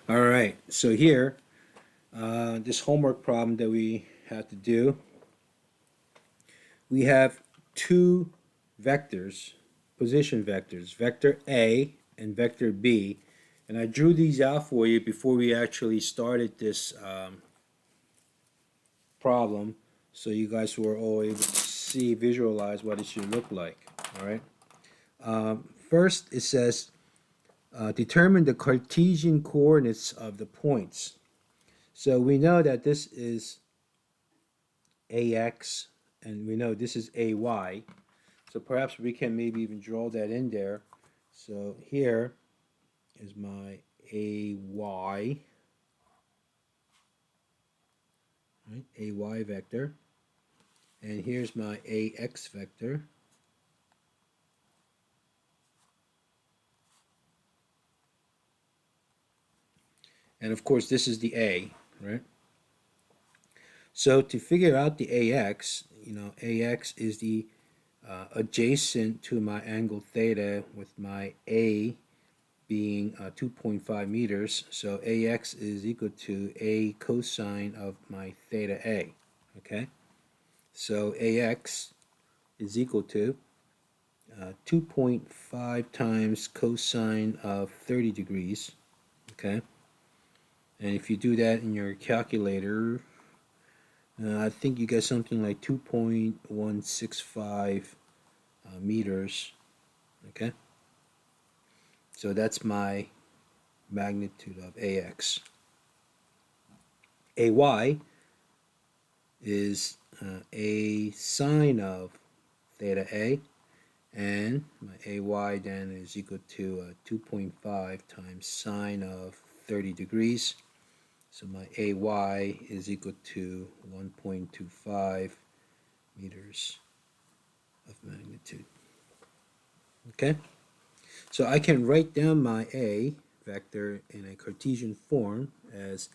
All right, so here, this homework problem that we have to do, we have two vectors, position vectors, vector A and vector B, and I drew these out for you before we actually started this problem, so you guys were all able to see, visualize what it should look like. All right. First, it says determine the Cartesian coordinates of the points. So we know that this is AX and we know this is AY. So perhaps we can maybe even draw that in there. So here is my AY, right? AY vector. And here's my AX vector. And of course, this is the A, right? So to figure out the AX, AX is the adjacent to my angle theta with my A being 2.5 meters. So AX is equal to A cosine of my theta A. Okay, so AX is equal to 2.5 times cosine of 30 degrees. Okay, and if you do that in your calculator, I think you get something like 2.165 meters. Okay, so that's my magnitude of AX. AY is a sine of theta A, and my AY then is equal to 2.5 times sine of 30 degrees. So my AY is equal to 1.25 meters of magnitude. Okay, so I can write down my A vector in a Cartesian form as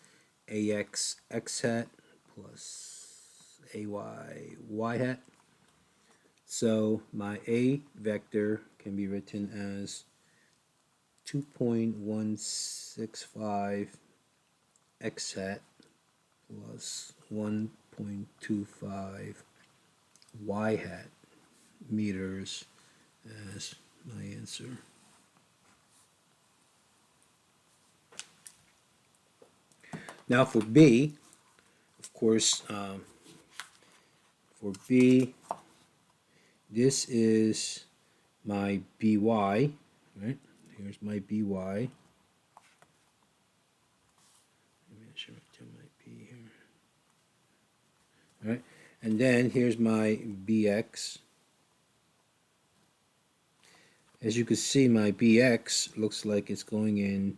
AX x hat plus AY y hat. So my A vector can be written as 2.165 x hat plus 1.25 y hat meters as my answer. Now for B, of course, for B, this is my BY, right? Here's my BY. Maybe I should write down my B here. All right, and then here's my BX. As you can see, my BX looks like it's going in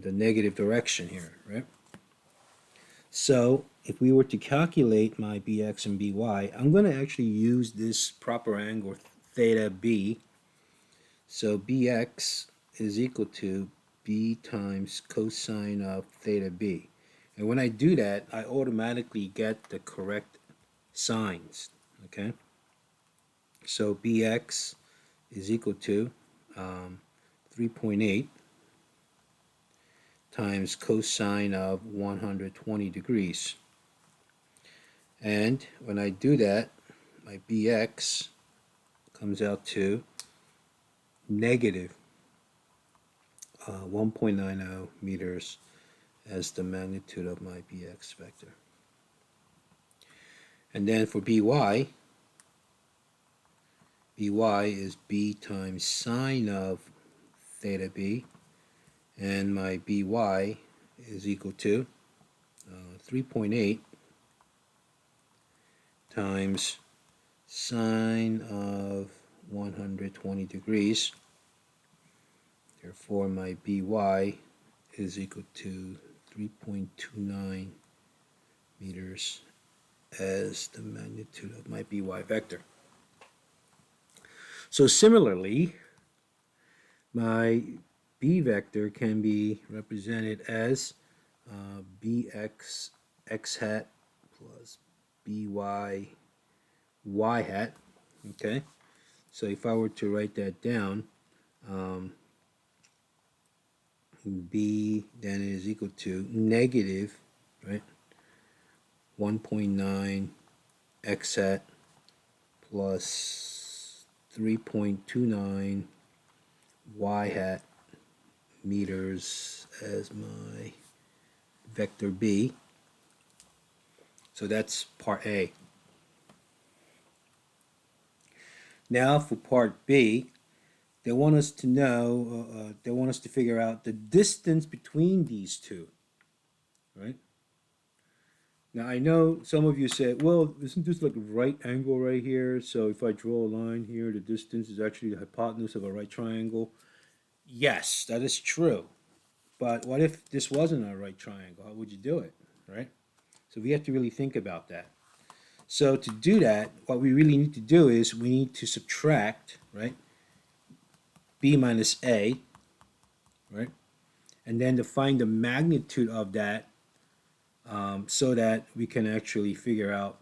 the negative direction here, right? So if we were to calculate my BX and BY, I'm going to actually use this proper angle theta B. So BX is equal to B times cosine of theta B. And when I do that, I automatically get the correct signs, okay? So BX is equal to 3.8 times cosine of 120 degrees. And when I do that, my BX comes out to negative 1.90 meters as the magnitude of my BX vector. And then for BY, BY is B times sine of theta B, and my BY is equal to 3.8 times sine of 120 degrees. Therefore, my BY is equal to 3.29 meters as the magnitude of my BY vector. So similarly, my B vector can be represented as BX x hat plus BY y hat. Okay, so if I were to write that down, b then is equal to negative, right, 1.9 x hat plus 3.29 y hat meters as my vector b. So that's part A. Now for part B, they want us to know, they want us to figure out the distance between these two, right? Now I know some of you said, well, isn't this like a right angle right here? So if I draw a line here, the distance is actually the hypotenuse of a right triangle. Yes, that is true. But what if this wasn't a right triangle? How would you do it, right? So we have to really think about that. So to do that, what we really need to do is we need to subtract, right, b minus a, right, and then to find the magnitude of that, so that we can actually figure out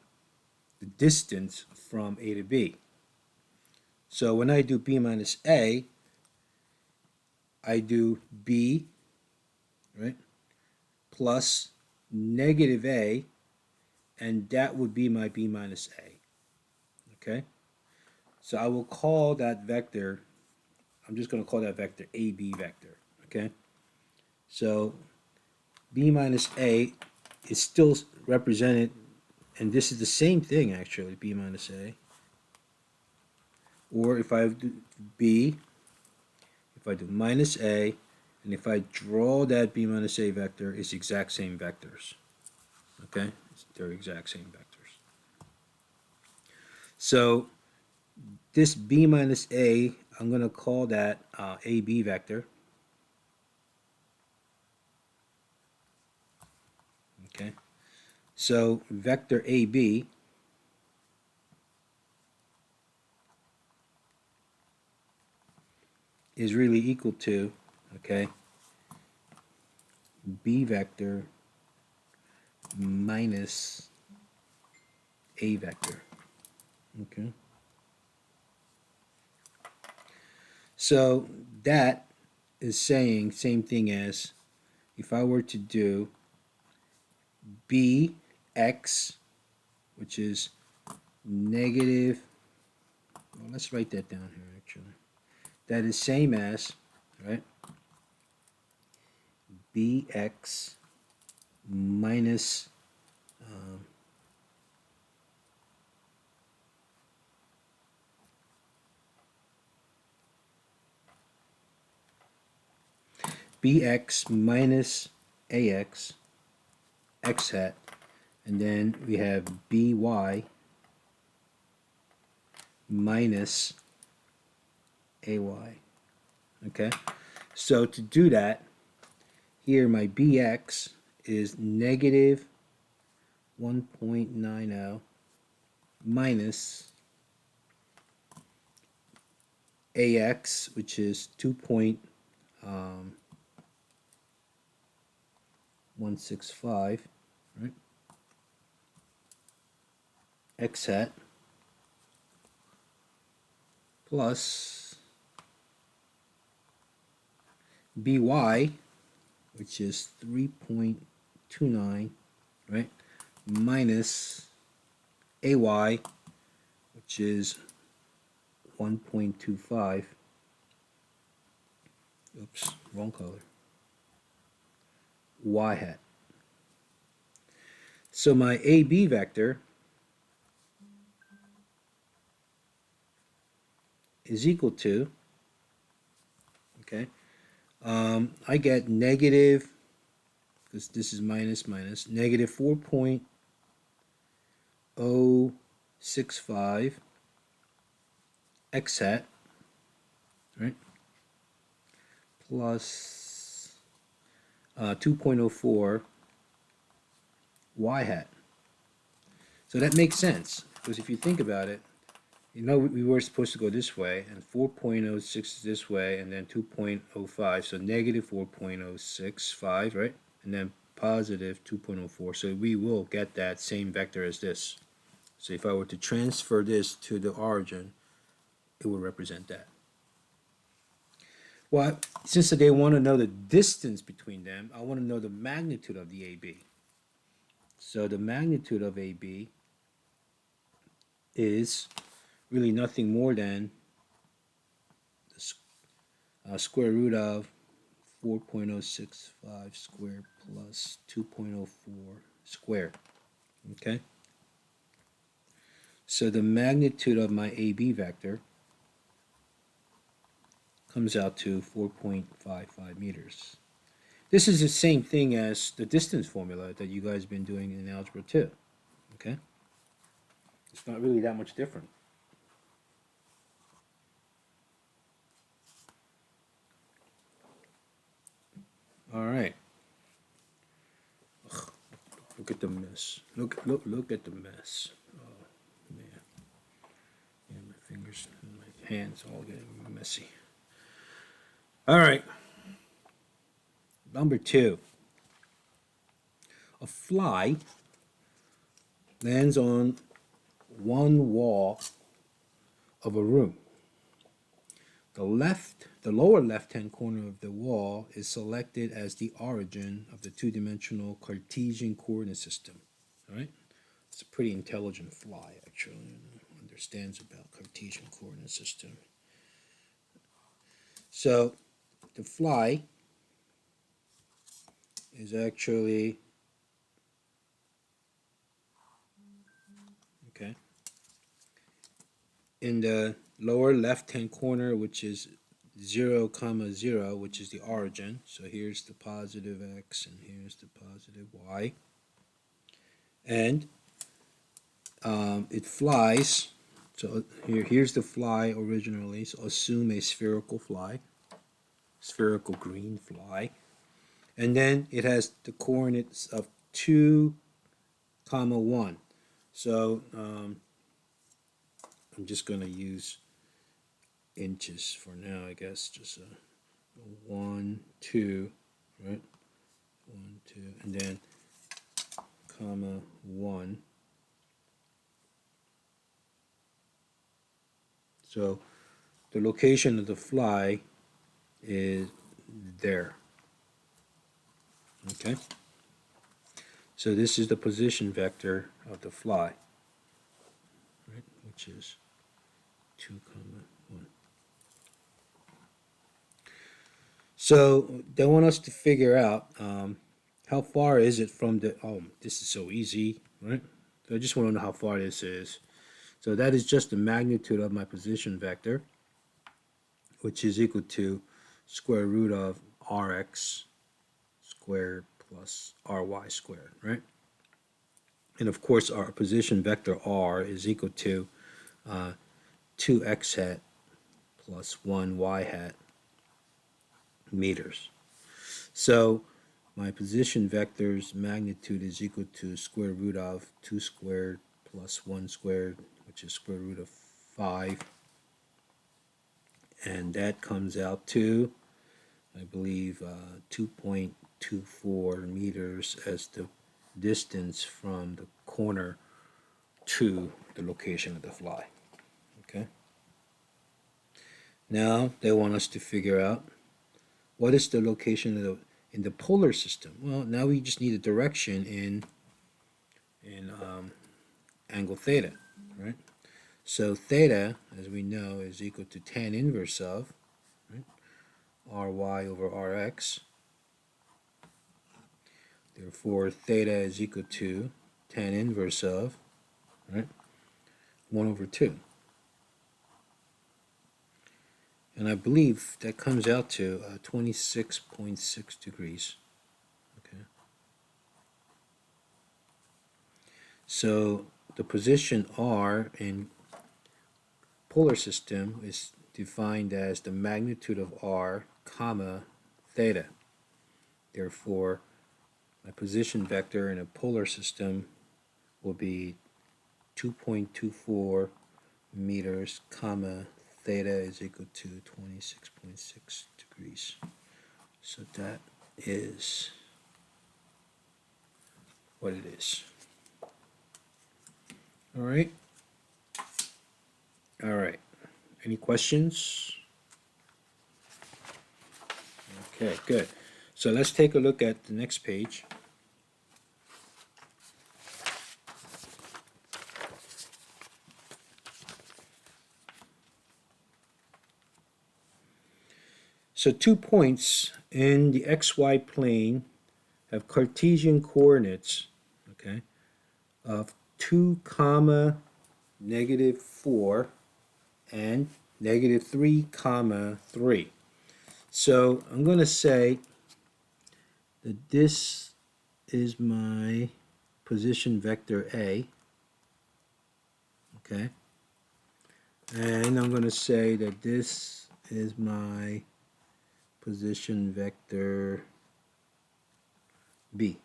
the distance from a to b. So when I do b minus a, I do b, right, plus negative a, and that would be my b minus a. Okay? So I will call that vector, I'm just going to call that vector AB vector. Okay? So b minus a is still represented, and this is the same thing actually, b minus a. Or if I do b, if I do minus a, and if I draw that b minus a vector, it's exact same vectors. Okay? They're exact same vectors. So this b minus a, I'm going to call that AB vector. Okay? So vector AB is really equal to, okay, b vector minus a vector. Okay. So that is saying same thing as if I were to do bx, which is negative, well, let's write that down here actually. That is same as, right, bx minus bx minus ax, x hat, and then we have by minus ay. Okay, so to do that, here my bx is negative 1.90 minus ax, which is 2.165, right? X hat plus by, which is 3.29, right? Minus ay, which is 1.25. Oops, wrong color. Y hat. So my AB vector is equal to, okay, I get negative, because this is minus minus, negative 4.065 x hat, right, plus 2.04 y hat. So that makes sense, because if you think about it, you know we were supposed to go this way, and 4.06 is this way, and then 2.05, so negative 4.065, right? And then positive 2.04, so we will get that same vector as this. So if I were to transfer this to the origin, it would represent that. Well, since they want to know the distance between them, I want to know the magnitude of the AB. So the magnitude of AB is really nothing more than the square root of 4.065 squared plus 2.04 squared. Okay? So the magnitude of my AB vector comes out to 4.55 meters. This is the same thing as the distance formula that you guys have been doing in Algebra 2. Okay? It's not really that much different. All right. Ugh, look at the mess. Look at the mess. Oh, man. Yeah, my fingers and my hands all getting messy. All right. Number 2. A fly lands on one wall of a room. The lower left-hand corner of the wall is selected as the origin of the two-dimensional Cartesian coordinate system. All right, it's a pretty intelligent fly, actually, and understands about Cartesian coordinate system. So the fly is actually okay in the lower left-hand corner, which is 0, 0, which is the origin. So here's the positive x and here's the positive y. And it flies. So here's the fly originally. So assume a spherical fly, spherical green fly. And then it has the coordinates of 2, 1. So I'm just going to use inches for now, I guess. Just 1, 2, right? 1, 2, and then 1. So the location of the fly is there. Okay? So this is the position vector of the fly, right? Which is 2, 1. So they want us to figure out how far is it from the, oh, this is so easy, right? So I just want to know how far this is. So that is just the magnitude of my position vector, which is equal to square root of rx squared plus ry squared, right? And of course, our position vector r is equal to 2x hat plus 1y hat meters. So my position vector's magnitude is equal to square root of 2 squared plus 1 squared, which is square root of 5. And that comes out to, I believe, 2.24 meters as the distance from the corner to the location of the fly. Okay. Now they want us to figure out what is the location of in the polar system. Well, now we just need a direction in angle theta, right? So theta, as we know, is equal to tan inverse of, right, ry over rx. Therefore, theta is equal to tan inverse of, right, 1 over 2. And I believe that comes out to 26.6 degrees. Okay. So the position r in polar system is defined as the magnitude of r, comma, theta. Therefore, my position vector in a polar system will be 2.24 meters, comma, theta is equal to 26.6 degrees. So that is what it is. All right. All right. Any questions? Okay, good. So let's take a look at the next page. So 2 points in the xy plane have Cartesian coordinates, okay, of 2 comma negative 4 and negative 3 comma 3. So I'm going to say that this is my position vector A, okay, and I'm going to say that this is my position vector B,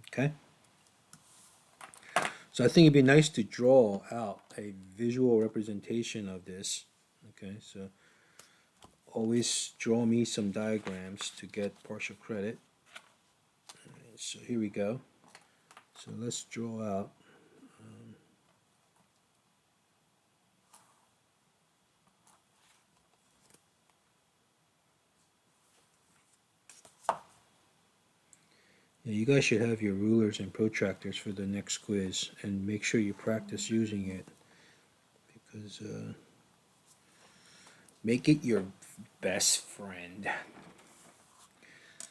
okay. So I think it'd be nice to draw out a visual representation of this, okay, so always draw me some diagrams to get partial credit. So here we go. So let's draw out yeah, you guys should have your rulers and protractors for the next quiz, and make sure you practice using it, because make it your best friend.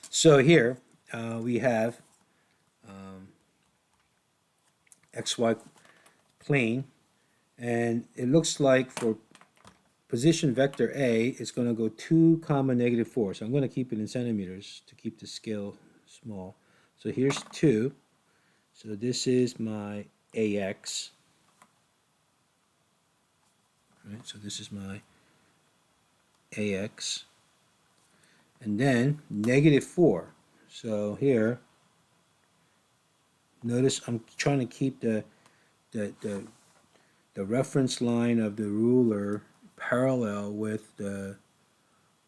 So here we have xy plane, and it looks like for position vector A, it's going to go 2 comma negative 4. So I'm going to keep it in centimeters to keep the scale small. So here's 2. So this is my AX. Right, so this is my AX. And then negative 4. So here, notice I'm trying to keep the reference line of the ruler parallel with the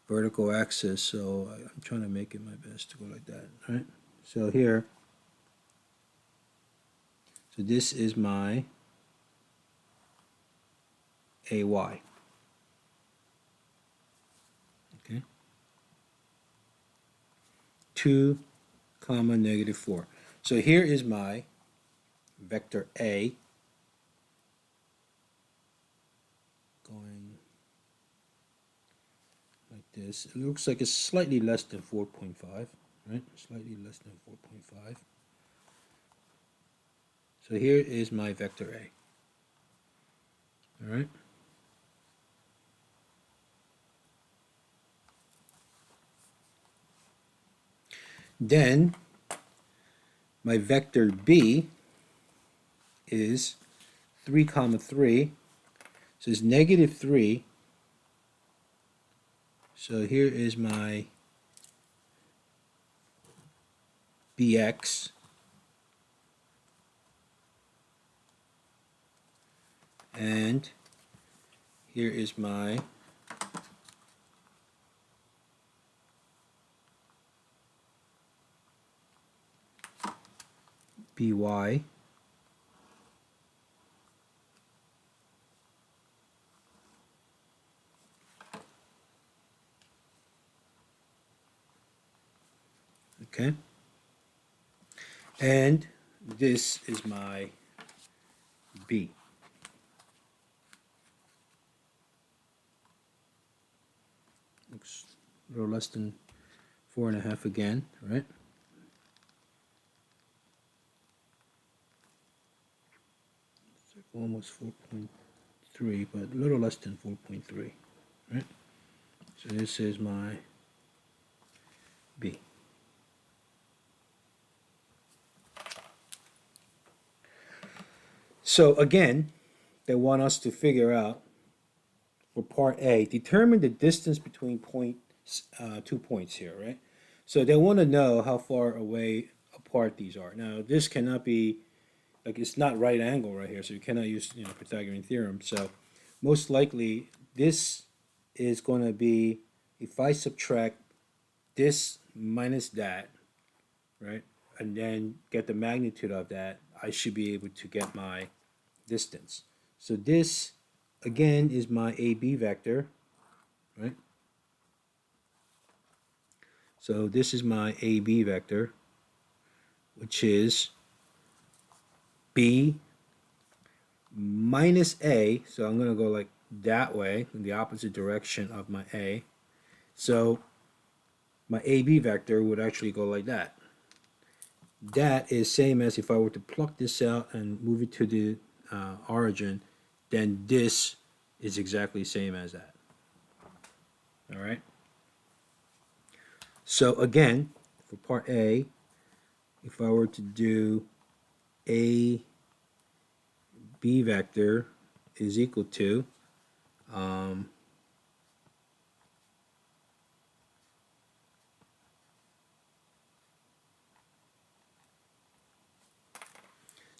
vertical axis, so I'm trying to make it my best to go like that, right? So here, so this is my AY, okay? 2 comma negative 4. So here is my vector A going like this. It looks like it's slightly less than 4.5, right? Slightly less than 4.5. So here is my vector A. All right. Then my vector B is 3 comma 3. So it's negative 3. So here is my BX. And here is my BY. Okay. And this is my B. Looks a little less than 4.5 again, right? It's like almost 4.3, but a little less than 4.3, right? So this is my B. So again, they want us to figure out, for part A, determine the distance between 2 points here, right? So they want to know how far away apart these are. Now, this cannot be, like, it's not right angle right here, so you cannot use, Pythagorean theorem. So most likely, this is going to be, if I subtract this minus that, right, and then get the magnitude of that, I should be able to get my distance. So this, again, is my AB vector, right? So this is my AB vector, which is B minus A. So I'm going to go like that way, in the opposite direction of my A. So my AB vector would actually go like that. That is same as if I were to pluck this out and move it to the origin, then this is exactly same as that. All right. So again, for part A, if I were to do A B vector is equal to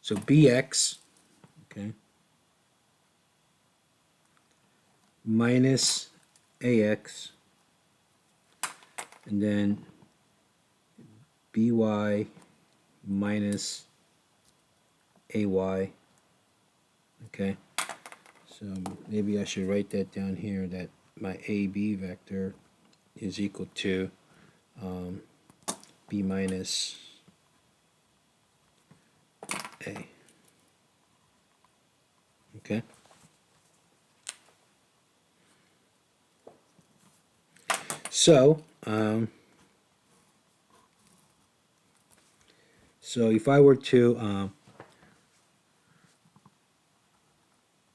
so bx, okay, minus ax, and then by minus ay. Okay, so maybe I should write that down here, that my AB vector is equal to b minus a. Okay. So, so if I were to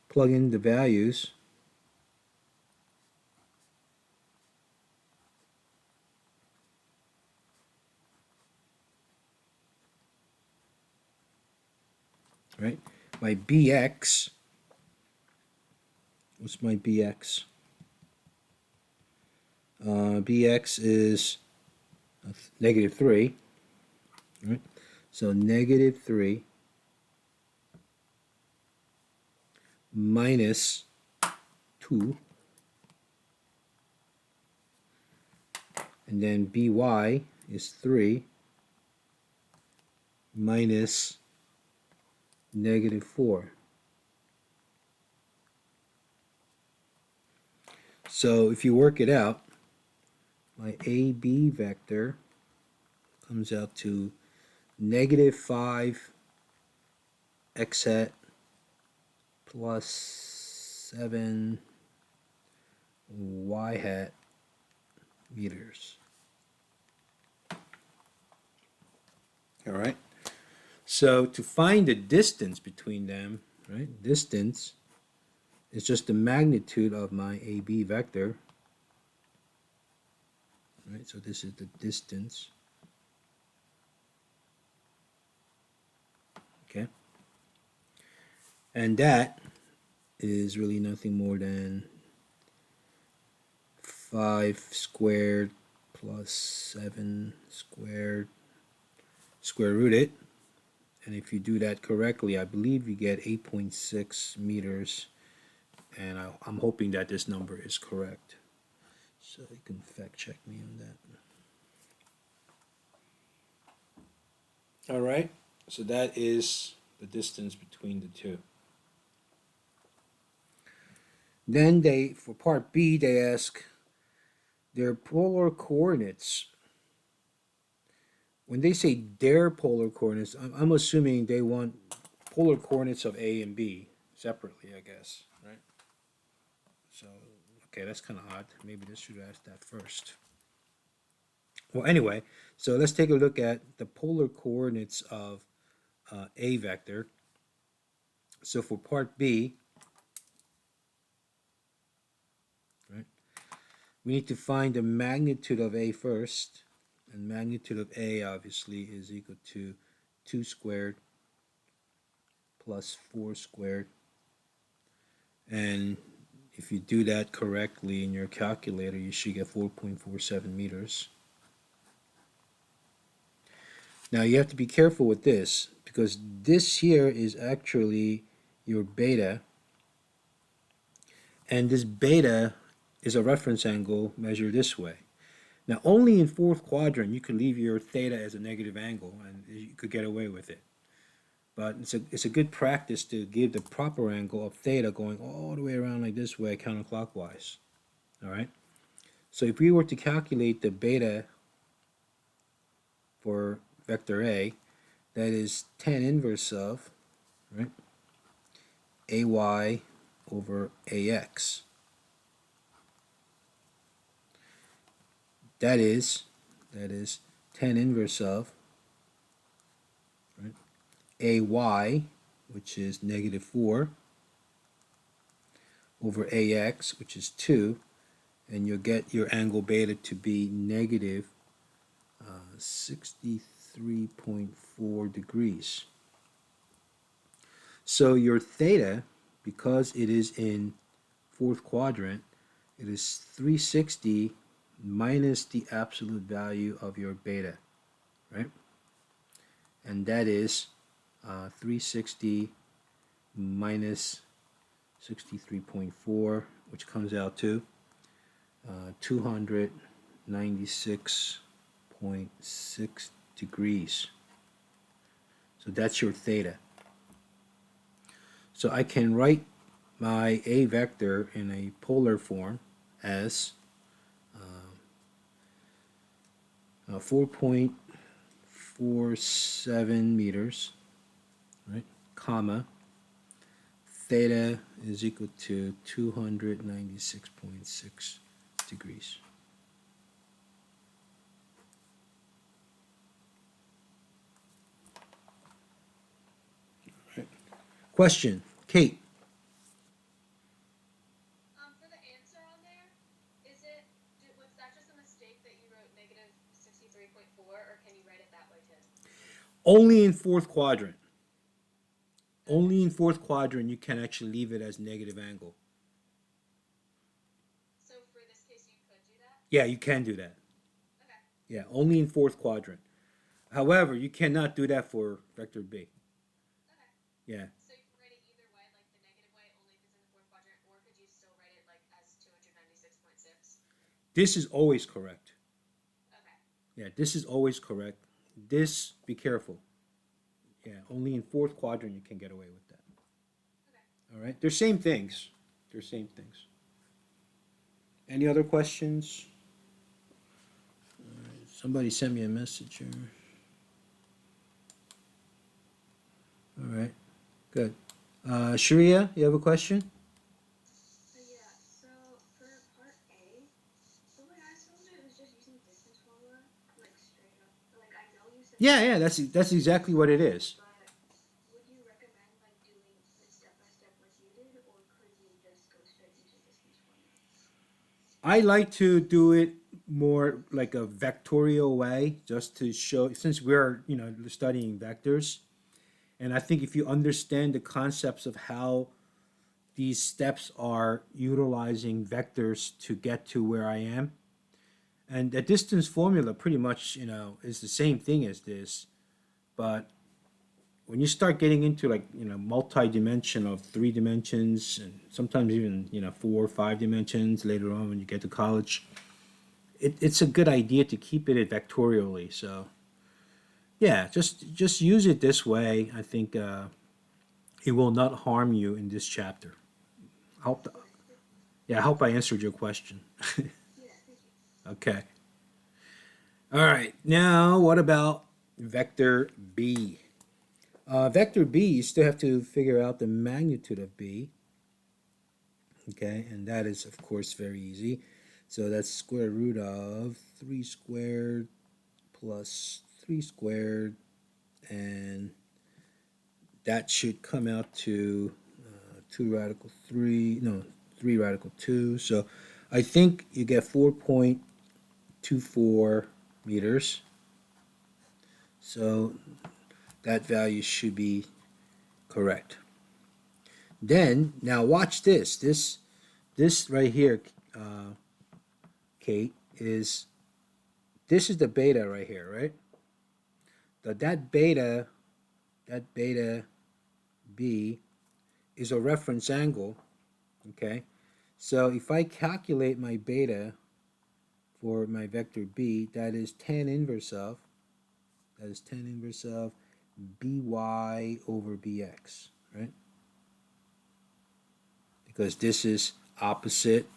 plug in the values, right? My bx, what's my bx? Bx is negative 3, right? So negative 3 minus 2, and then by is 3 minus negative 4. So if you work it out, my AB vector comes out to negative 5 x hat plus 7 y hat meters. All right. So to find the distance between them, right? Distance is just the magnitude of my AB vector. Right? So this is the distance. Okay. And that is really nothing more than 5 squared plus 7 squared square rooted. And if you do that correctly, I believe you get 8.6 meters. And I'm hoping that this number is correct. So you can fact check me on that. All right. So that is the distance between the two. Then for part B, they ask their polar coordinates. When they say their polar coordinates, I'm assuming they want polar coordinates of A and B separately, I guess, right? So, okay, that's kind of odd. Maybe they should ask that first. Well, anyway, so let's take a look at the polar coordinates of A vector. So for part B, right, we need to find the magnitude of A first. And magnitude of A obviously is equal to 2 squared plus 4 squared. And if you do that correctly in your calculator, you should get 4.47 meters. Now you have to be careful with this, because this here is actually your beta, and this beta is a reference angle measured this way. Now only in fourth quadrant you can leave your theta as a negative angle and you could get away with it. But it's a good practice to give the proper angle of theta going all the way around like this way counterclockwise. All right. So if we were to calculate the beta for vector A, that is tan inverse of, right, AY over AX. That is tan inverse of, right, AY, which is -4, over AX, which is 2, and you'll get your angle beta to be negative 63.4 degrees. So your theta, because it is in fourth quadrant, it is 360 minus the absolute value of your beta, right? And that is 360 minus 63.4, which comes out to 296.6 degrees. So that's your theta. So I can write my A vector in a polar form as 4.47 meters, right, comma, theta is equal to 296.6 degrees. Right. Question, Kate. For the answer on there, was that just a mistake that you wrote -63.4, or can you write it that way too? Only in fourth quadrant. Okay. Only in fourth quadrant you can actually leave it as negative angle. So for this case, you could do that? Yeah, you can do that. Okay. Yeah, only in fourth quadrant. However, you cannot do that for vector B. Okay. Yeah. So you can write it either way, like the negative way, only if it's in the fourth quadrant, or could you still write it like as 296.6? This is always correct. Okay. Yeah, this is always correct. This, be careful. Yeah, only in fourth quadrant you can get away with that. Okay. All right, they're same things. They're same things. Any other questions? Somebody sent me a message here. All right, good. Sharia, you have a question? Yeah, so for part A, the way I solved it was just using distance formula, like straight up. Like I know you said Yeah, you yeah, could that's exactly what it is. but would you recommend like doing it step by step like you did, or could you just go straight into distance formula? I like to do it more like a vectorial way, just to show, since we're studying vectors, and I think if you understand the concepts of how these steps are utilizing vectors to get to where I am, and the distance formula pretty much is the same thing as this, but when you start getting into like multi-dimension of 3 dimensions and sometimes even 4 or 5 dimensions later on when you get to college, it's a good idea to keep it vectorially. So yeah, just use it this way. I think it will not harm you in this chapter. I hope Okay, yeah, I hope I answered your question. yeah, thank you. Okay. All right. Now, what about vector B? Vector B, you still have to figure out the magnitude of B. Okay, and that is, of course, very easy. So that's square root of 3 squared plus 3 squared, and that should come out to 2 radical 3, no, 3 radical 2. So I think you get 4.24 meters. So that value should be correct. Then, now watch this. This right here, Kate, this is the beta right here, right? That beta B is a reference angle, okay? So if I calculate my beta for my vector B, that is tan inverse of by over bx, right? Because this is opposite,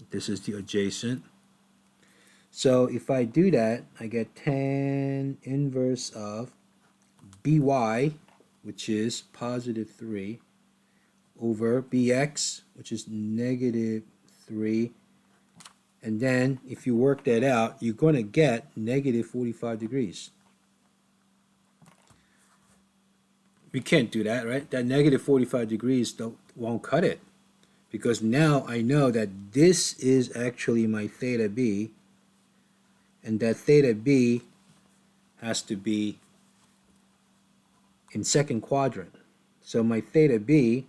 this is the adjacent. So if I do that, I get tan inverse of by, which is positive 3, over bx, which is negative 3. And then if you work that out, you're going to get negative 45 degrees. We can't do that, right? That negative 45 degrees won't cut it. Because now I know that this is actually my theta b, and that theta b has to be in second quadrant. So my theta b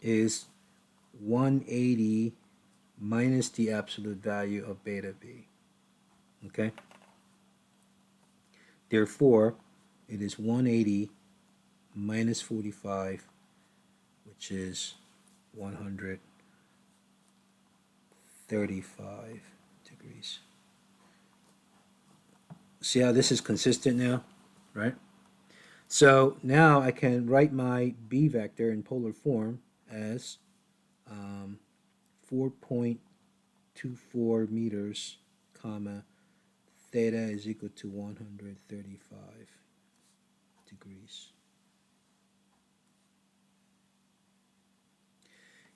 is 180 minus the absolute value of beta b. Okay? Therefore, it is 180 minus 45, which is 135 degrees. See how this is consistent now, right? So now I can write my b vector in polar form as 4.24 meters, comma, theta is equal to 135 degrees.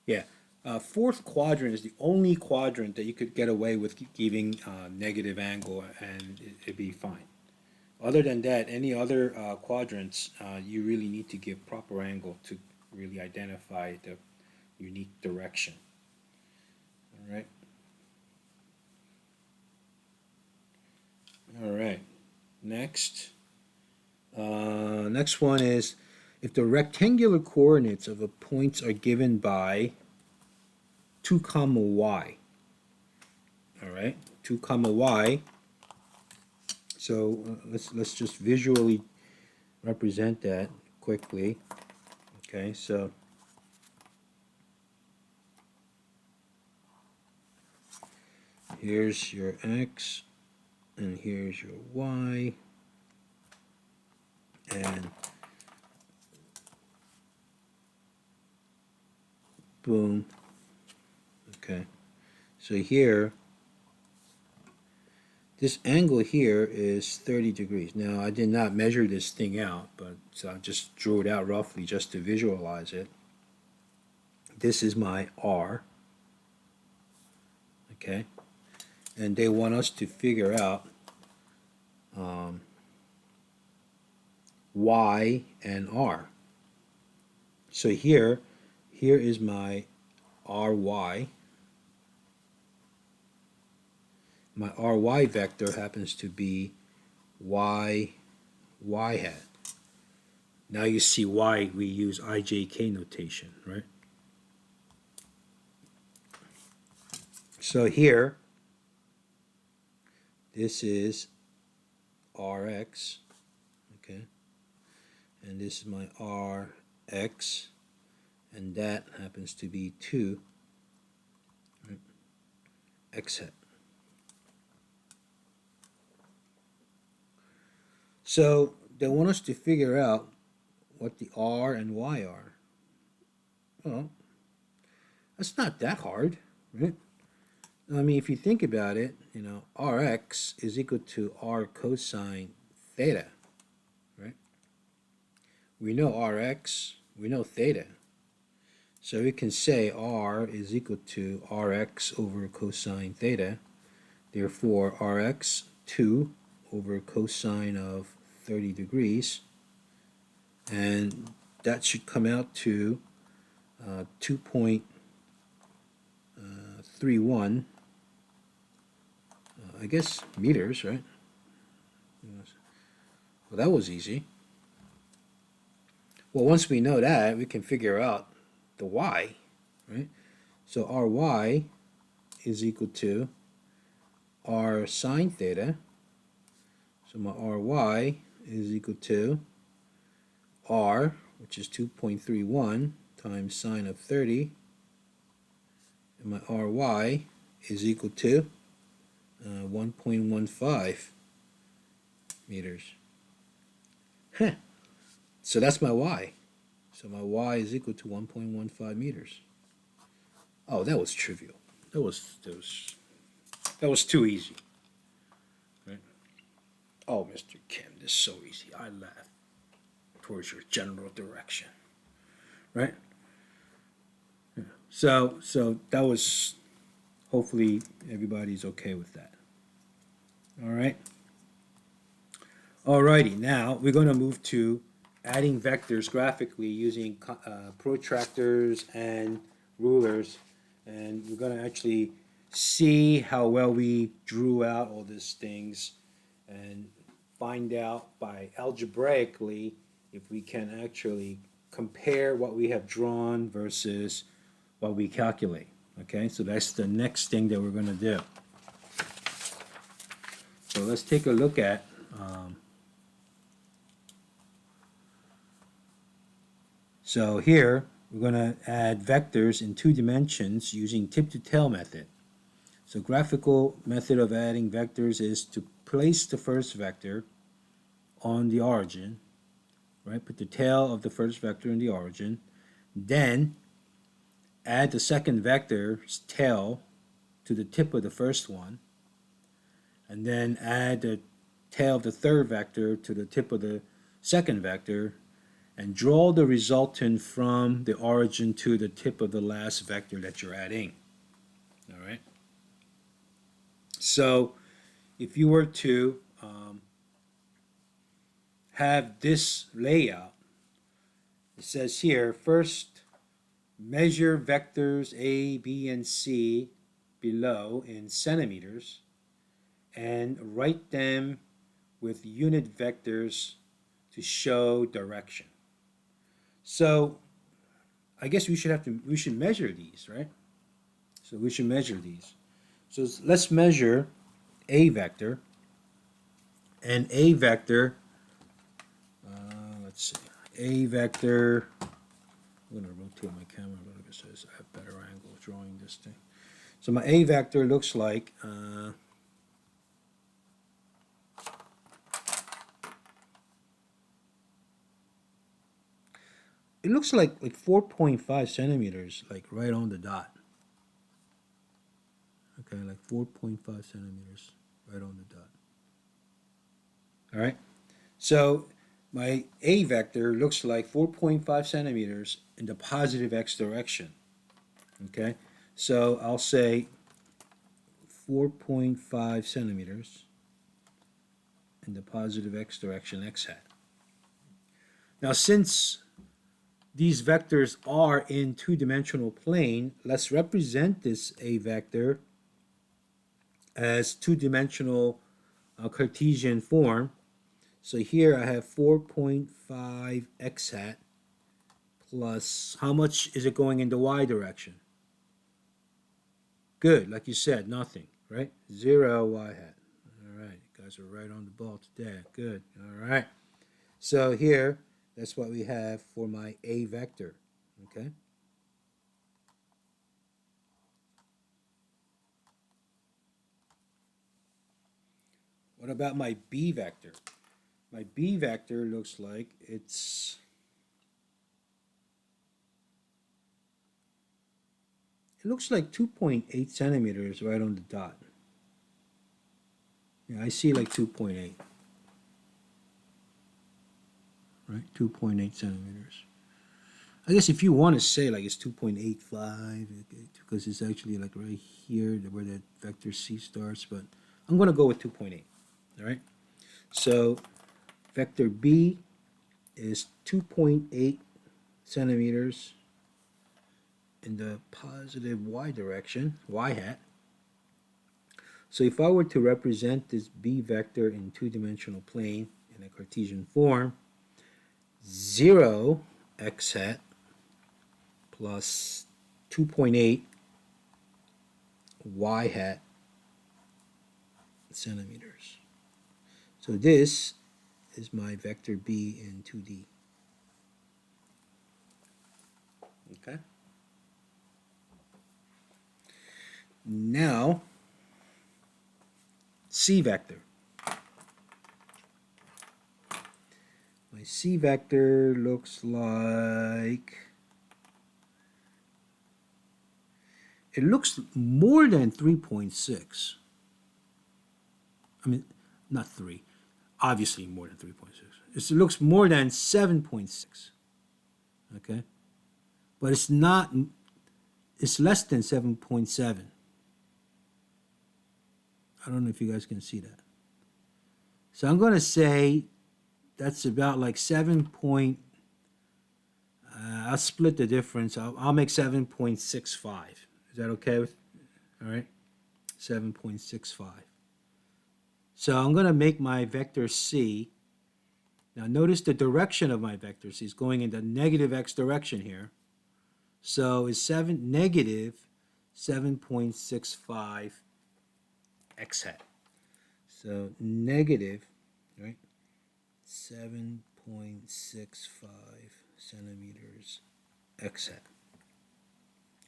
Yeah, fourth quadrant is the only quadrant that you could get away with giving negative angle and it'd be fine. Other than that, any other quadrants, you really need to give proper angle to really identify the unique direction. All right. All right. Next. Next one is if the rectangular coordinates of a point are given by 2 comma y. All right, 2 comma y. So let's just visually represent that quickly. Okay, so here's your x and here's your y, and boom. Okay, so here this angle here is 30 degrees. Now I did not measure this thing out, but so I just drew it out roughly just to visualize it. This is my r. Okay, and they want us to figure out y and r. So here is my ry. My ry vector happens to be y hat. Now you see why we use IJK notation, right? So here, this is Rx, okay, and this is my Rx, and that happens to be 2, right? X hat. So they want us to figure out what the R and Y are. Well, that's not that hard, right? I mean, if you think about it, Rx is equal to R cosine theta, right? We know Rx, we know theta. So we can say R is equal to Rx over cosine theta. Therefore, Rx, 2 over cosine of 30 degrees. And that should come out to 2.31, I guess, meters, right? Well, that was easy. Well, once we know that, we can figure out the y, right? So ry is equal to r sine theta. So my ry is equal to r, which is 2.31 times sine of 30, and my ry is equal to 1.15 meters. So that's my y. So my y is equal to 1.15 meters. Oh, that was trivial. That was That was too easy. Right? Oh, Mr. Kim, this is so easy. I laugh towards your general direction. Right? So that was, hopefully everybody's okay with that. All right. Alrighty, now we're going to move to adding vectors graphically using protractors and rulers, and we're going to actually see how well we drew out all these things and find out by algebraically if we can actually compare what we have drawn versus what we calculate. Okay, so that's the next thing that we're going to do. So let's take a look at so here we're going to add vectors in 2 dimensions using tip-to-tail method. So graphical method of adding vectors is to place the first vector on the origin, right? Put the tail of the first vector in the origin, then add the second vector's tail to the tip of the first one, and then add the tail of the third vector to the tip of the second vector, and draw the resultant from the origin to the tip of the last vector that you're adding. All right. So if you were to have this layout, it says here, first measure vectors A, B, and C below in centimeters and write them with unit vectors to show direction. So I guess we should measure these, right? So we should measure these. So let's measure a vector, and a vector, let's see, a vector, I'm going to rotate my camera a little bit so I have better angle drawing this thing. So my a vector looks like, it looks like 4.5 centimeters, like right on the dot. Okay, like 4.5 centimeters, right on the dot. All right, so my a vector looks like 4.5 centimeters in the positive x direction. Okay, so I'll say 4.5 centimeters in the positive x direction, x hat. Now, since these vectors are in 2-dimensional plane, let's represent this a vector as 2-dimensional Cartesian form. So here I have 4.5 x hat plus, how much is it going in the y direction? Good, like you said, nothing, right? 0 y hat. All right, you guys are right on the ball today. Good, all right. So here, that's what we have for my a vector, okay? What about my b vector? My b vector looks like it looks like 2.8 centimeters right on the dot. Yeah, I see like 2.8. Right, 2.8 centimeters. I guess if you want to say like it's 2.85, because it's actually like right here where that vector c starts, but I'm going to go with 2.8. All right, so vector b is 2.8 centimeters in the positive y direction, y hat. So if I were to represent this b vector in 2-dimensional plane in a Cartesian form, 0 x hat plus 2.8 y hat centimeters. So this is my vector b in 2D. Okay. Now, c vector. My c vector looks like, it looks more than 3.6. I mean, not 3. Obviously more than 3.6. It looks more than 7.6. Okay? But it's not, it's less than 7.7. I don't know if you guys can see that. So I'm going to say that's about like 7. I'll split the difference. I'll make 7.65. Is that okay with? All right, 7.65. So I'm going to make my vector C. Now notice the direction of my vector C is going in the negative x direction here. So it's negative 7.65 x hat. So negative, right, 7.65 centimeters x hat.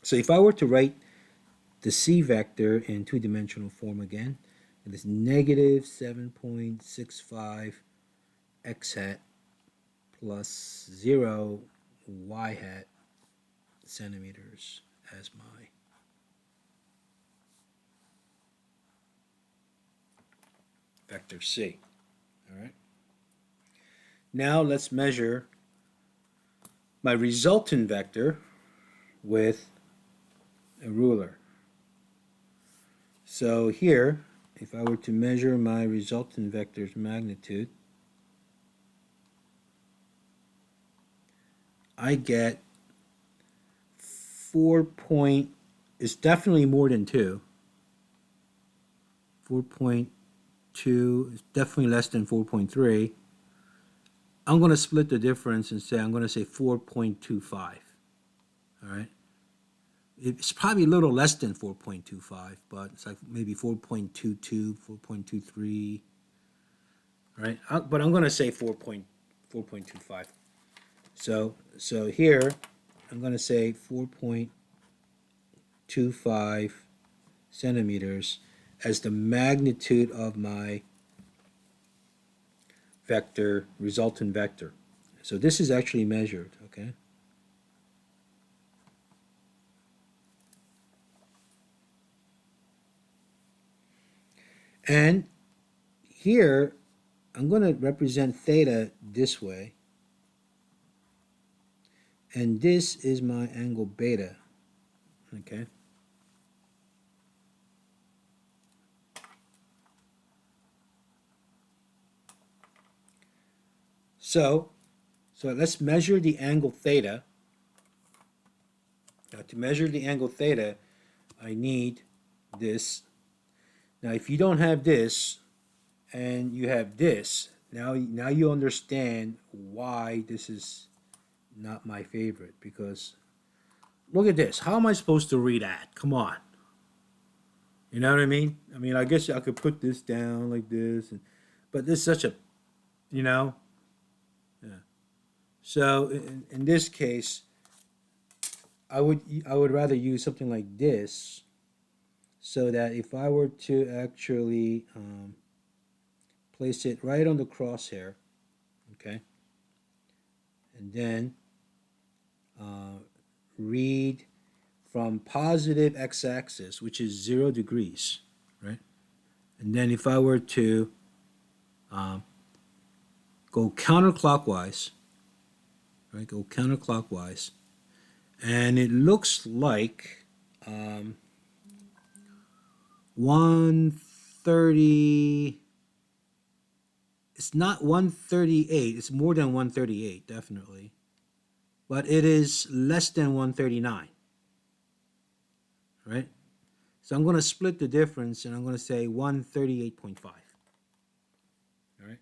So if I were to write the C vector in two-dimensional form again, it is negative 7.65 x hat plus 0 y hat centimeters as my vector C. All right. Now let's measure my resultant vector with a ruler. So here, if I were to measure my resultant vector's magnitude, I get 4. It's definitely more than 2. 4.2 is definitely less than 4.3. I'm going to split the difference and say I'm going to say 4.25. All right. It's probably a little less than 4.25, but it's like maybe 4.22, 4.23. Right? But I'm going to say 4.25. So here I'm going to say 4.25 centimeters as the magnitude of my vector, resultant vector. So this is actually measured, okay? And here, I'm going to represent theta this way. And this is my angle beta, okay? So let's measure the angle theta. Now to measure the angle theta, I need this. Now if you don't have this and you have this, now you understand why this is not my favorite, because look at this. How am I supposed to read that? Come on. You know what I mean? I mean, I guess I could put this down like this, but this is such a, you know, yeah. So in this case, I would rather use something like this, so that if I were to actually place it right on the crosshair, okay, and then read from positive x-axis, which is 0 degrees, right? And then if I were to go counterclockwise, right? Go counterclockwise, and it looks like 130. It's not 138. It's more than 138, definitely. But it is less than 139, right? So I'm going to split the difference, and I'm going to say 138.5. All right.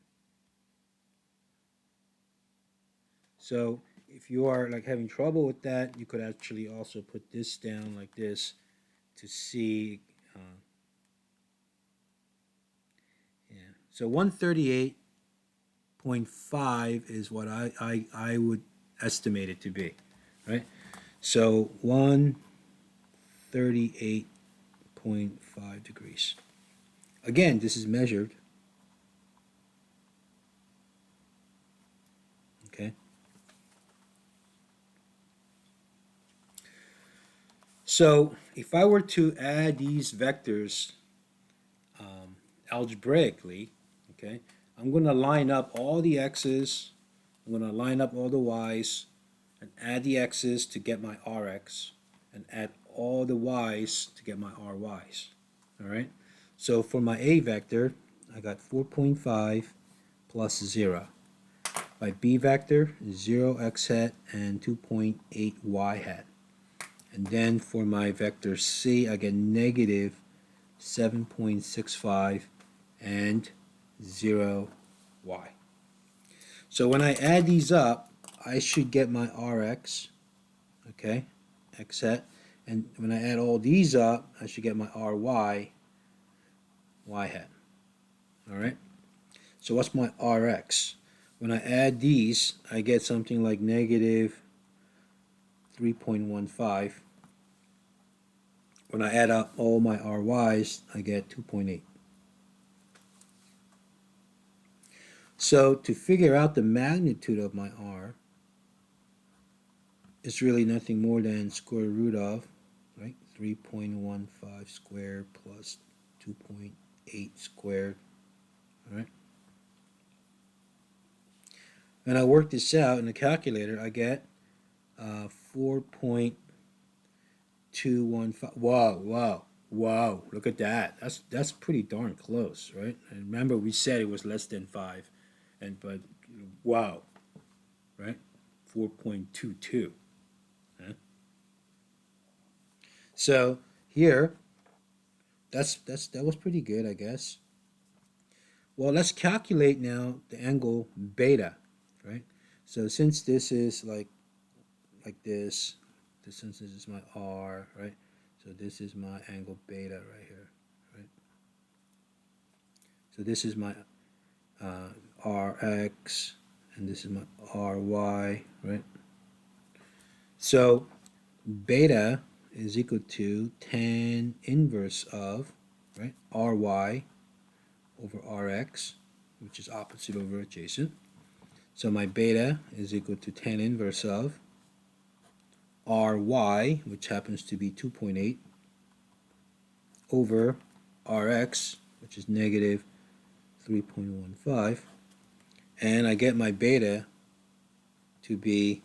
So if you are like having trouble with that, you could actually also put this down like this to see. Yeah. So 138.5 is what I would estimate it to be, right? So 138.5 degrees. Again, this is measured. Okay. So if I were to add these vectors algebraically, okay, I'm going to line up all the x's, I'm going to line up all the y's, and add the x's to get my rx, and add all the y's to get my ry's. All right? So for my a vector, I got 4.5 plus 0. My b vector is 0 x hat and 2.8 y hat. And then for my vector c, I get negative 7.65 and 0 y. So when I add these up, I should get my rx, okay, x hat, and when I add all these up, I should get my ry, y hat. All right? So what's my rx? When I add these, I get something like negative 3.15. When I add up all my ry's, I get 2.8. So to figure out the magnitude of my r, it's really nothing more than square root of, right, 3.15 squared plus 2.8 squared, all right? When I work this out in the calculator, I get 4.215. Wow, look at that. That's pretty darn close, right? And remember we said it was less than 5, but wow, right? 4.22. Huh? So here, that was pretty good, I guess. Well, let's calculate now the angle beta, right? So since this is like this, since this is my r, right? So this is my angle beta right here, right? So this is my rx, and this is my ry, right? So beta is equal to tan inverse of, right, ry over rx, which is opposite over adjacent. So my beta is equal to tan inverse of ry, which happens to be 2.8, over rx, which is negative 3.15, and I get my beta to be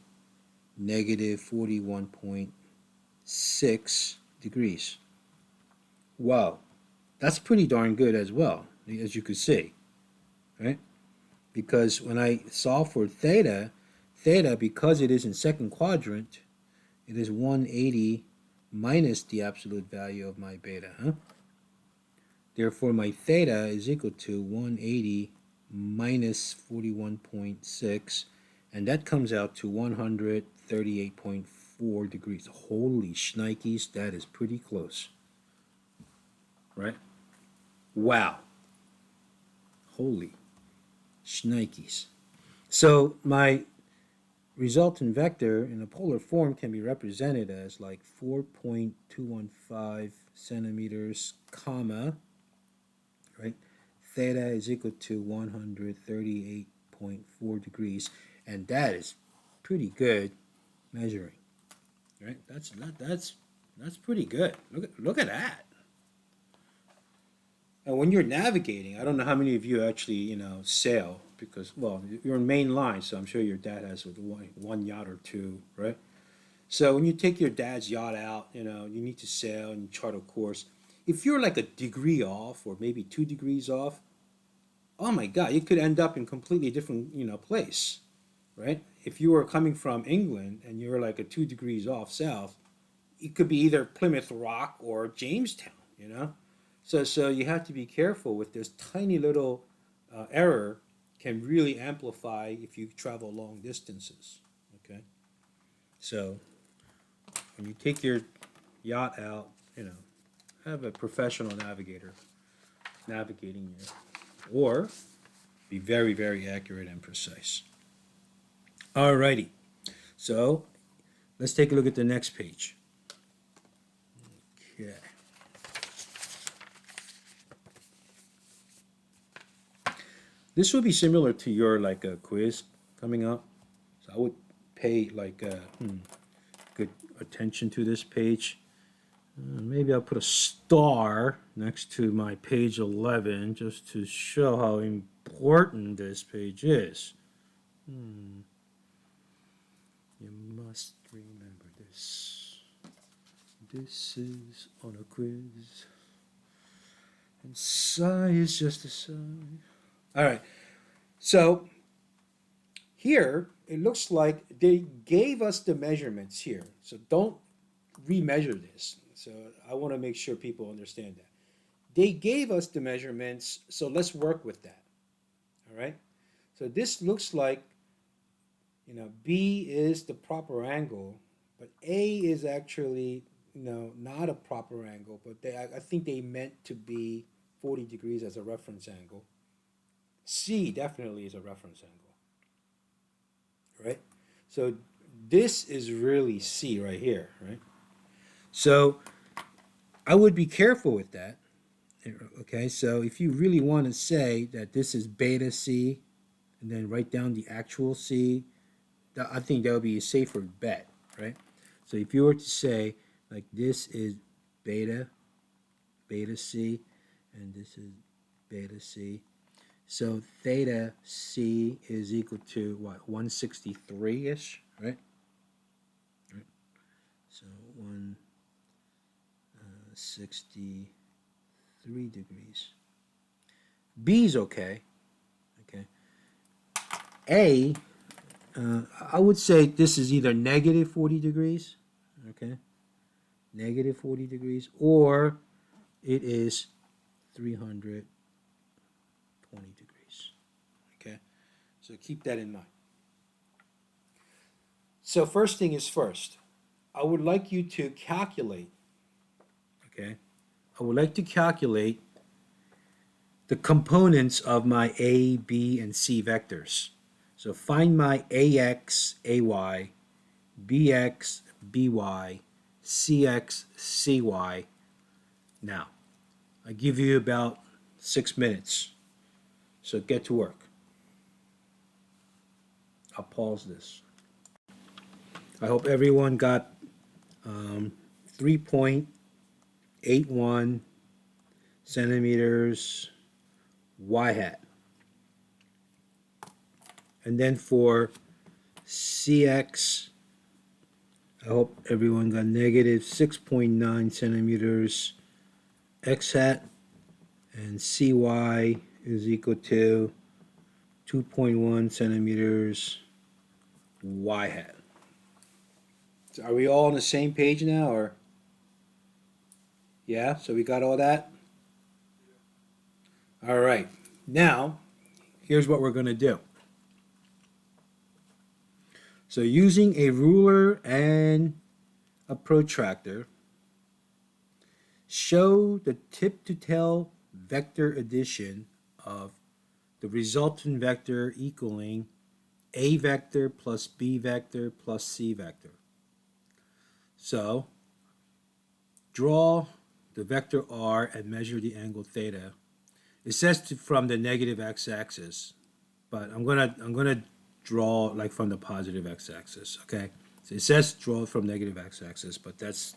negative 41.6 degrees. Wow, that's pretty darn good as well, as you could see, right? Because when I solve for theta, because it is in second quadrant, it is 180 minus the absolute value of my beta, huh? Therefore, my theta is equal to 180 minus 41.6, and that comes out to 138.4 degrees. Holy shnikes, that is pretty close, right? Wow. Holy shnikes. So my resultant vector in a polar form can be represented as like 4.215 centimeters, comma, right? Theta is equal to 138.4 degrees, and that is pretty good measuring, right? That's pretty good. Look at that. And when you're navigating, I don't know how many of you actually sail, because well, you're in main line, so I'm sure your dad has one yacht or two, right? So when you take your dad's yacht out, you need to sail and chart a course. If you're like a degree off or maybe 2 degrees off, oh my God, you could end up in completely different, place, right? If you were coming from England and you're like a 2 degrees off south, it could be either Plymouth Rock or Jamestown. So you have to be careful with this tiny little error can really amplify if you travel long distances, okay? So when you take your yacht out, have a professional navigator navigating you, or be very, very accurate and precise. Alrighty, so let's take a look at the next page. Okay. This will be similar to your like a quiz coming up, so I would pay like good attention to this page. Maybe I'll put a star next to my page 11 just to show how important this page is. You must remember this. This is on a quiz. And psi is just a sign. All right. So here, it looks like they gave us the measurements here. So don't remeasure this. So I want to make sure people understand that. They gave us the measurements, so let's work with that. All right? So this looks like, B is the proper angle, but A is actually, not a proper angle, but I think they meant to be 40 degrees as a reference angle. C definitely is a reference angle, right? So this is really C right here, right? So I would be careful with that. Okay, so if you really want to say that this is beta C and then write down the actual C, I think that would be a safer bet, right? So if you were to say, like, this is beta C, and this is beta C, so theta C is equal to what, 163-ish, right? So 163 degrees. B is okay. Okay. A, I would say this is either negative 40 degrees, okay, negative 40 degrees, or it is 320 degrees, okay? So keep that in mind. So first thing is first, I would like you to calculate, okay? I would like to calculate the components of my A, B, and C vectors. So find my AX, AY, BX, BY, CX, CY. Now, I give you about 6 minutes. So get to work. I'll pause this. I hope everyone got 3.81 centimeters Y hat. And then for CX, I hope everyone got negative 6.9 centimeters X hat, and CY is equal to 2.1 centimeters Y hat. So are we all on the same page now, or? Yeah, so we got all that? All right. Now, here's what we're going to do. So using a ruler and a protractor, show the tip to tail vector addition of the resultant vector equaling A vector plus B vector plus C vector. So draw the vector R and measure the angle theta. It says from the negative x-axis, but I'm gonna draw like from the positive x-axis. Okay, so it says draw from negative x-axis, but that's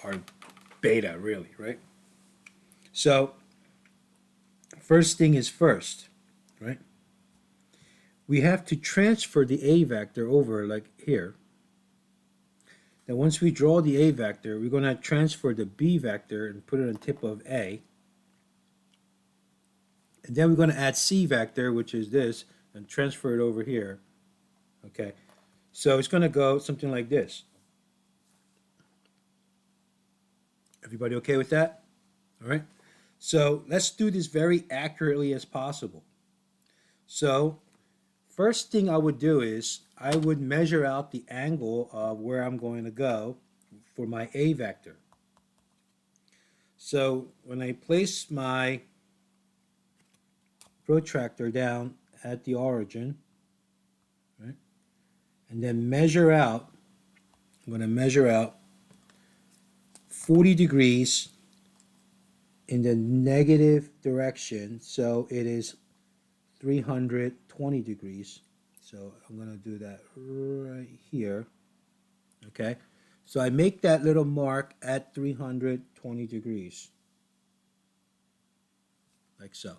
our beta, really, right? So first thing is first, right? We have to transfer the A vector over, like here. Then once we draw the A vector, we're going to transfer the B vector and put it on tip of A. And then we're going to add C vector, which is this, and transfer it over here. Okay, so it's going to go something like this. Everybody okay with that? All right. So let's do this very accurately as possible. So first thing I would do is I would measure out the angle of where I'm going to go for my A vector. So when I place my protractor down at the origin, right, and then measure out, I'm going to measure out 40 degrees in the negative direction, so it is 320 degrees. So I'm going to do that right here. Okay, So I make that little mark at 320 degrees, like so.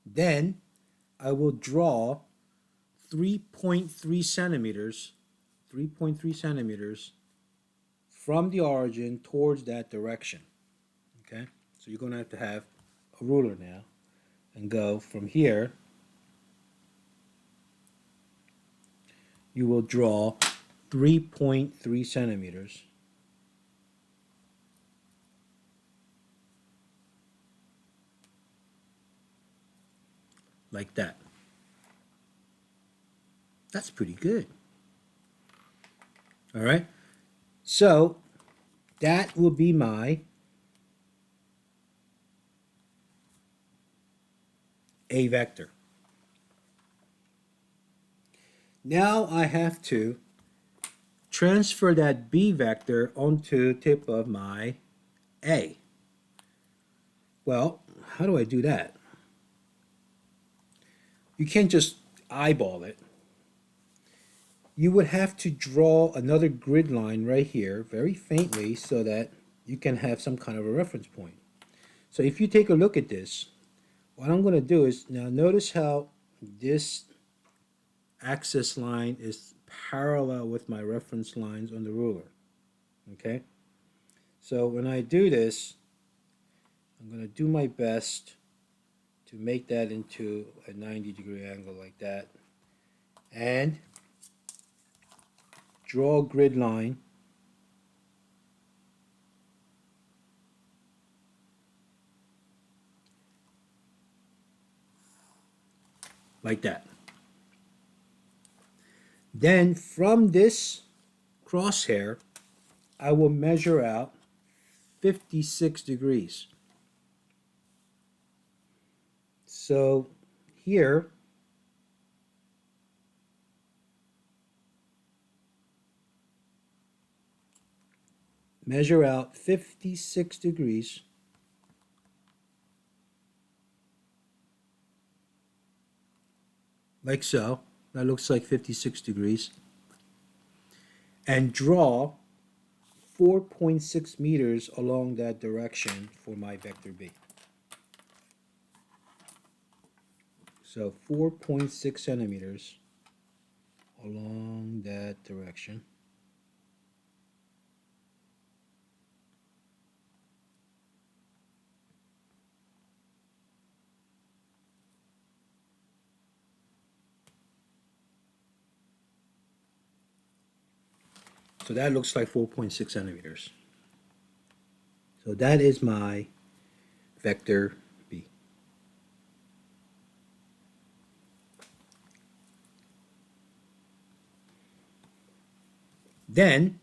Then I will draw 3.3 centimeters, 3.3 centimeters from the origin towards that direction. Okay, so you're going to have a ruler now and go from here. You will draw 3.3 centimeters. Like that. That's pretty good. All right. So that will be my A vector. Now I have to transfer that B vector onto the tip of my A. Well, how do I do that? You can't just eyeball it. You would have to draw another grid line right here very faintly so that you can have some kind of a reference point. So if you take a look at this, what I'm going to do is, now notice how this axis line is parallel with my reference lines on the ruler. Okay? So when I do this, I'm going to do my best to make that into a 90-degree angle like that. And draw a grid line like that. Then from this crosshair, I will measure out 56 degrees. So here, measure out 56 degrees. Like so. That looks like 56 degrees. And draw 4.6 meters along that direction for my vector B. So 4.6 centimeters along that direction. So that looks like 4.6 centimeters. So that is my vector B. Then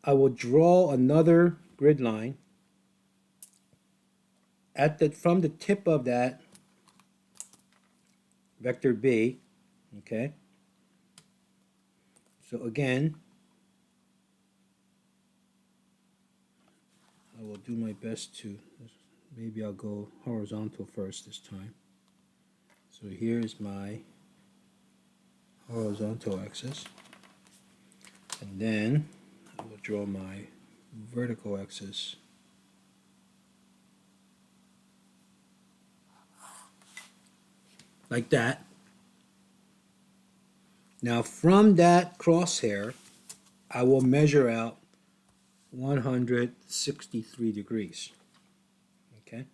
I will draw another grid line from the tip of that vector B, okay? So again, I will do my best to, maybe I'll go horizontal first this time. So here is my horizontal axis. And then I will draw my vertical axis. Like that. Now from that crosshair, I will measure out 163 degrees. Okay?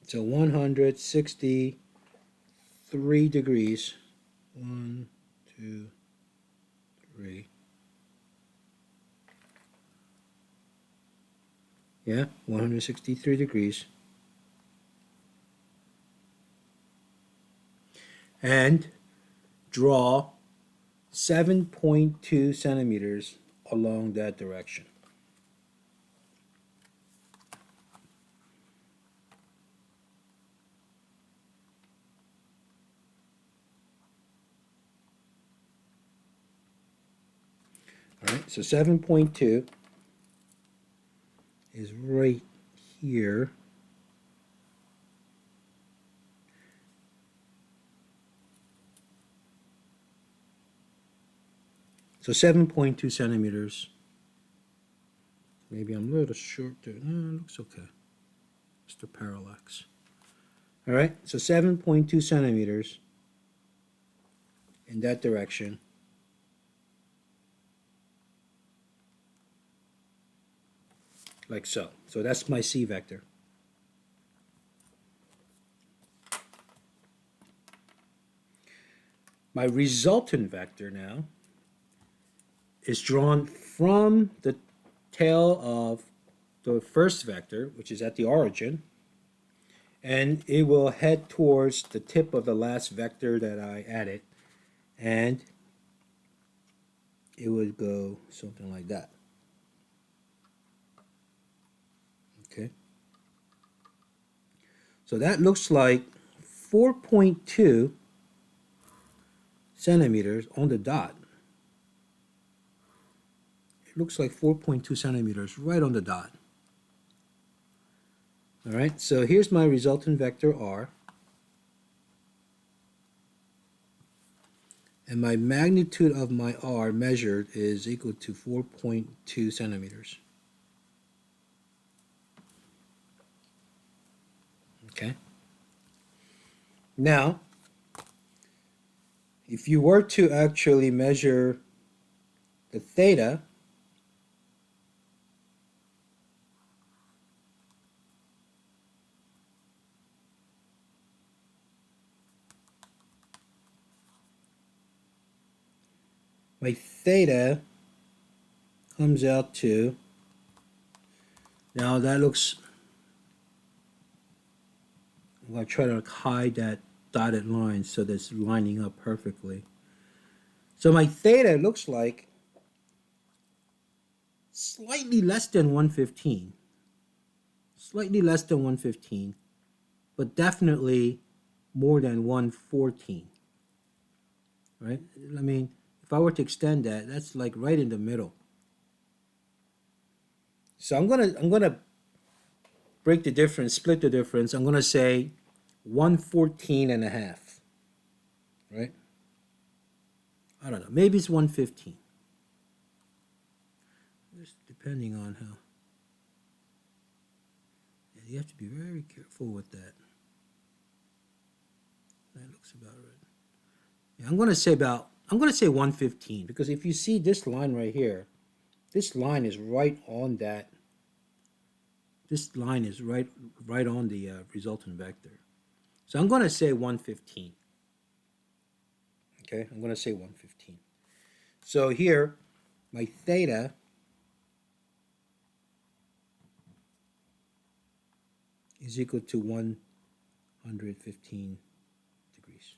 So 163 degrees. 1, 2, 3. Yeah, 163 degrees. And draw 7.2 centimeters along that direction. All right, so 7.2 is right here. So 7.2 centimeters. Maybe I'm a little short there. No, it looks okay. Mr. Parallax. All right, so 7.2 centimeters in that direction. Like so. So that's my C vector. My resultant vector now is drawn from the tail of the first vector, which is at the origin, and it will head towards the tip of the last vector that I added, and it would go something like that. Okay. So that looks like 4.2 centimeters on the dot. It looks like 4.2 centimeters right on the dot. All right, so here's my resultant vector R. And my magnitude of my R measured is equal to 4.2 centimeters. Okay. Now, if you were to actually measure the theta, my theta comes out to, now that looks, I'm going to try to hide that dotted line so that it's lining up perfectly. So my theta looks like slightly less than 115. Slightly less than 115, but definitely more than 114. Right? I mean, if I were to extend that, that's like right in the middle. So I'm gonna break the difference, split the difference. I'm gonna say 114 and a half. Right? I don't know. Maybe it's 115. Just depending on how. Yeah, you have to be very careful with that. That looks about right. Yeah, I'm gonna say 115, because if you see this line right here, this line is right on that. This line is right on the resultant vector. So I'm going to say 115. Okay, I'm going to say 115. So here, my theta is equal to 115 degrees.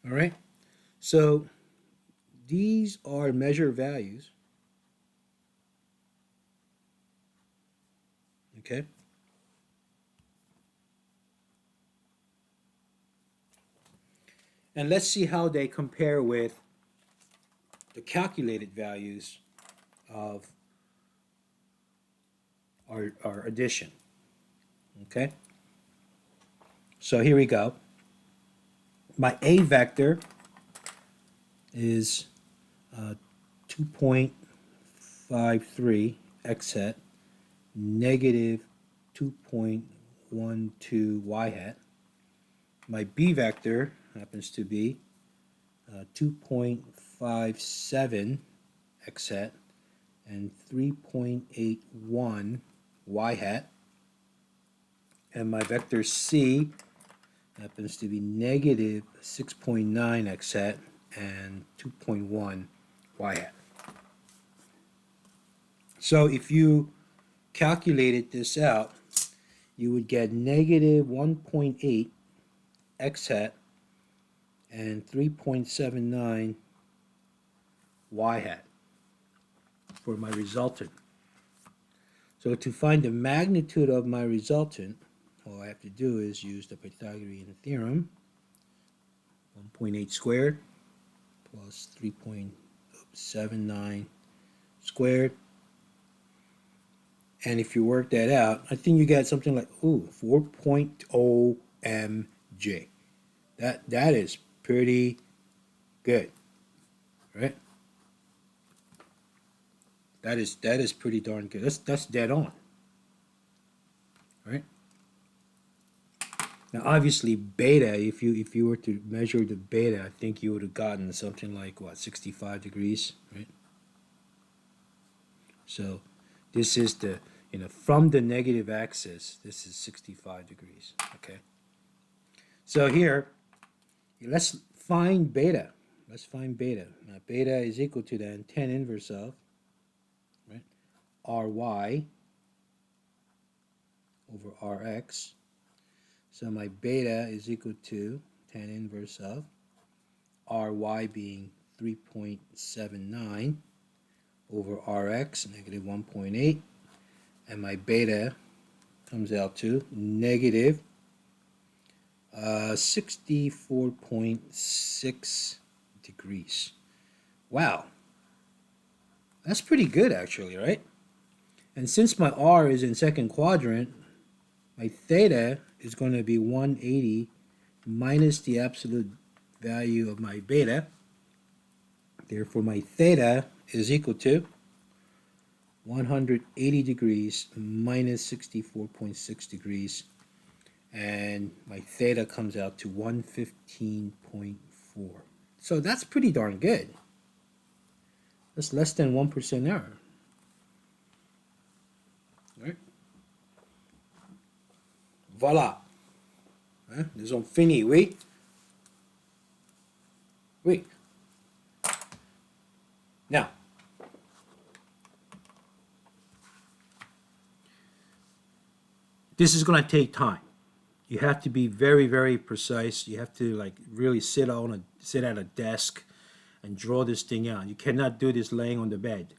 All right, so these are measure values. Okay. And let's see how they compare with the calculated values of our addition. Okay. So here we go. My A vector is 2.53 x hat negative 2.12 y hat. My B vector happens to be 2.57 x hat and 3.81 y hat. And my vector C happens to be negative 6.9 x hat and 2.1 y hat. So if you calculated this out, you would get negative 1.8 x hat and 3.79 y hat for my resultant. So to find the magnitude of my resultant, all I have to do is use the Pythagorean theorem. 1.8 squared plus 3.79 squared. And if you work that out, I think you get something like 4.0 mj. That is pretty good, right? That is pretty darn good. That's dead on, right? Now, obviously, beta. If you were to measure the beta, I think you would have gotten something like what 65 degrees, right? So, this is the from the negative axis. This is 65 degrees. Okay. So here, let's find beta. Let's find beta. Now, beta is equal to then tan inverse of, right, ry over rx. So my beta is equal to tan inverse of ry being 3.79 over rx, negative 1.8. And my beta comes out to negative 64.6 degrees. Wow. That's pretty good, actually, right? And since my r is in second quadrant, my theta is going to be 180 minus the absolute value of my beta. Therefore, my theta is equal to 180 degrees minus 64.6 degrees. And my theta comes out to 115.4. So that's pretty darn good. That's less than 1% error. Right? Voila. Hein? Nous avons fini, oui? Oui. Now, this is going to take time. You have to be very, very precise. You have to like really sit at a desk and draw this thing out. You cannot do this laying on the bed.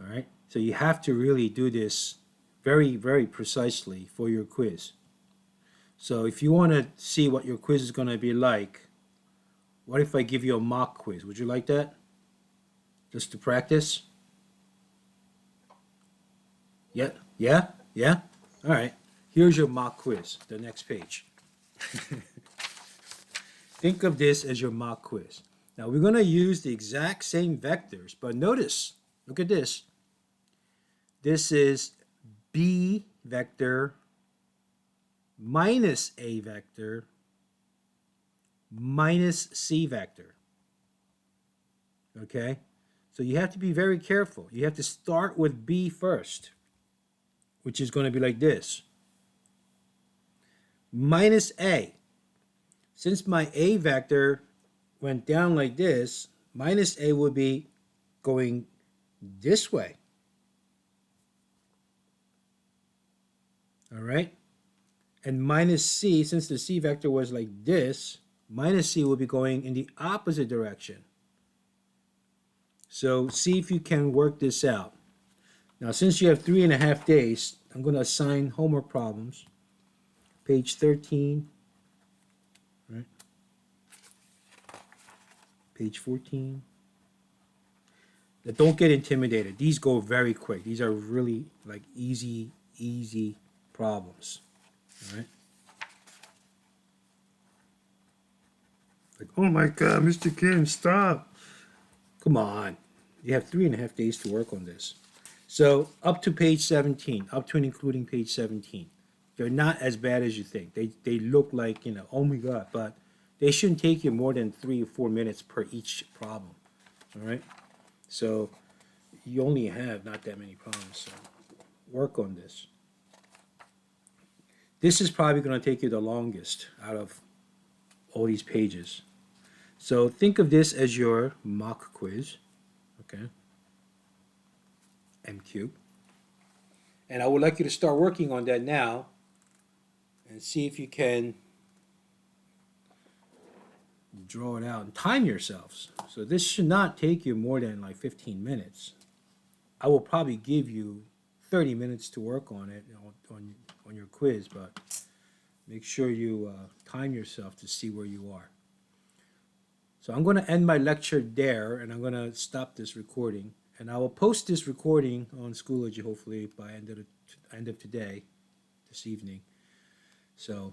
All right? So you have to really do this very, very precisely for your quiz. So if you want to see what your quiz is going to be like, what if I give you a mock quiz? Would you like that? Just to practice? Yeah? Yeah? Yeah? All right. Here's your mock quiz, the next page. Think of this as your mock quiz. Now we're going to use the exact same vectors, but notice, look at this. This is B vector minus A vector minus C vector. Okay? So you have to be very careful. You have to start with B first, which is going to be like this. Minus A. Since my A vector went down like this, minus A would be going this way. All right? And minus C, since the C vector was like this, minus C will be going in the opposite direction. So see if you can work this out. Now, since you have 3.5 days, I'm going to assign homework problems. Page 13, right? Page 14. Now, don't get intimidated. These go very quick. These are really like easy problems. All right? Like, oh my God, Mr. Kim, stop. Come on. You have 3.5 days to work on this. So up to page 17, up to and including page 17. They're not as bad as you think. They look like, oh my God, but they shouldn't take you more than 3 or 4 minutes per each problem. All right? So you only have not that many problems. So work on this. This is probably going to take you the longest out of all these pages. So think of this as your mock quiz. Okay? MQ. And I would like you to start working on that now and see if you can draw it out and time yourselves. So this should not take you more than like 15 minutes. I will probably give you 30 minutes to work on it on your quiz, but make sure you time yourself to see where you are. So I'm going to end my lecture there, and I'm going to stop this recording. And I will post this recording on Schoology hopefully by end of today, this evening. So